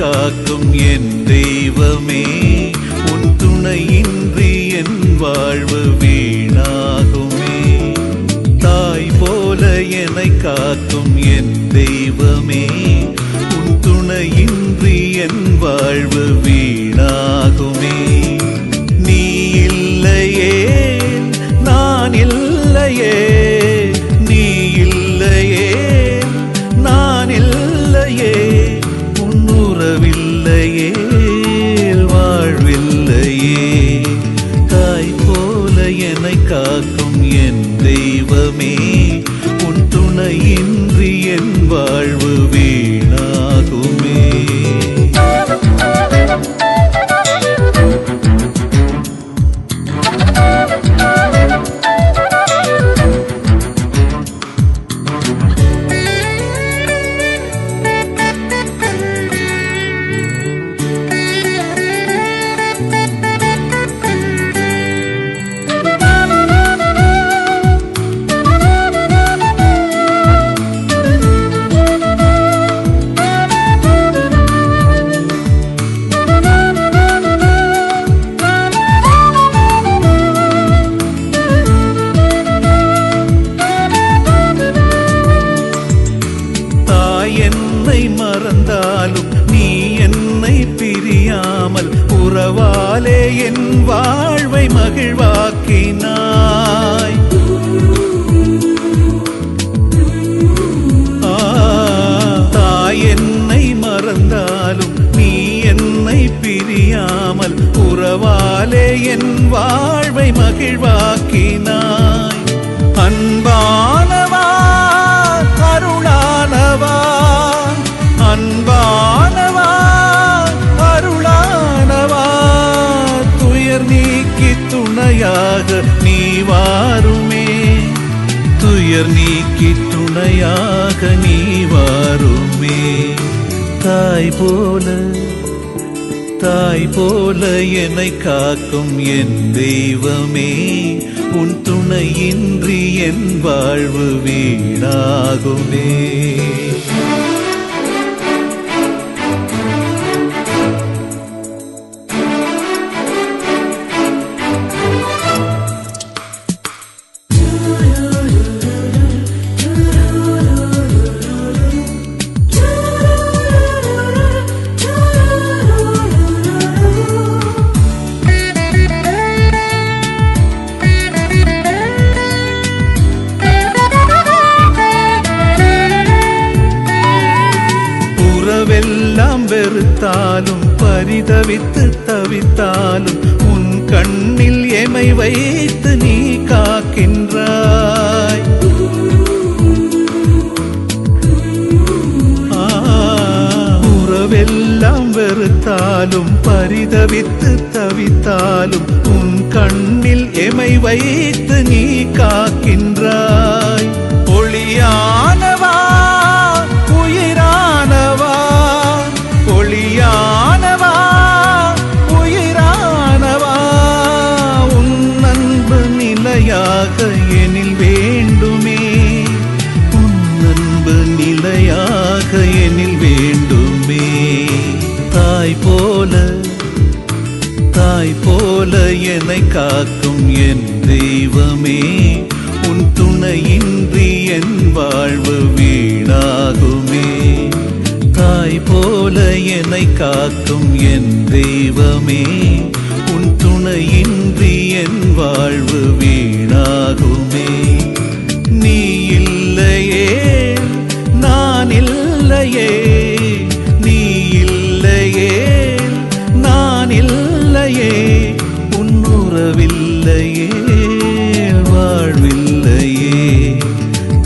காக்கும் என் தெய்வமே, உன் துணையின்றி என் வாழ்வு வீணாகுமே. தாய் போல என்னை காக்கும் என் தெய்வமே, உன் துணையின்றி என் வாழ்வு வீணாகுமே. நீ இல்லையே நான் இல்லையே, நீ இல்லையே நான் இல்லையே, உன்னுறவில்லையே வாழ்வில்லையே. தாய் போல என்னை காக்கும் என் தெய்வமே, உன் துணையின்றி என் வாழ்வு வீணாகுமே. என்னை மறந்தாலும் நீ என்னை பிரியாமல் உறவாலே என் வாழ்வை மகிழ்வாக்கினாய். தாய் என்னை மறந்தாலும் நீ என்னை பிரியாமல் உறவாலே என் வாழ்வை மகிழ்வாக்கினாய். அன்பானவா அருளானவா, அன்பானவா அருளானவா, துயர் நீக்கி துணையாக நீ வாருமே, துயர் நீக்கி துணையாக நீ வாருமே. தாய் போல என்னை காக்கும் என் தெய்வமே, உன் துணையின்றி என் வாழ்வு வீணாகுமே. உறவெல்லாம் வெறுத்தாலும் பரிதவித்து தவித்தாலும் உன் கண்ணில் எமை வைத்து நீ காக்கின்றாய். உறவெல்லாம் வெறுத்தாலும் பரிதவித்து தவித்தாலும் உன் கண்ணில் எமை வைத்து நீ காக்கின்றாய். ஒளியானவா உயிரானவா, ஒளியானவா உயிரானவா, உன் அன்பு நிலையாக எனில் வேண்டுமே, உன் அன்பு நிலையாக எனில் வேண்டுமே. தாய் போல என்னை காக்கும் என் தெய்வமே, உன் துணையின்றி என் வாழ்வு வீணாகுமே. தாய் போல என்னை காக்கும் என் தெய்வமே, உன் துணையின்றி என் வாழ்வு வீணாகுமே. நீ இல்லையே நான் இல்லையே, நீ இல்லையே நான் இல்லையே, உன்னுறவில்லையே வாழ்வில்லையே.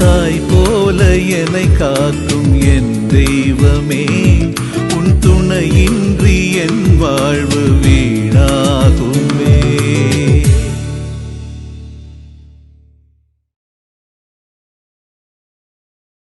தாய் போல என்னை காக்கும் என் தெய்வமே, உன் துணையின்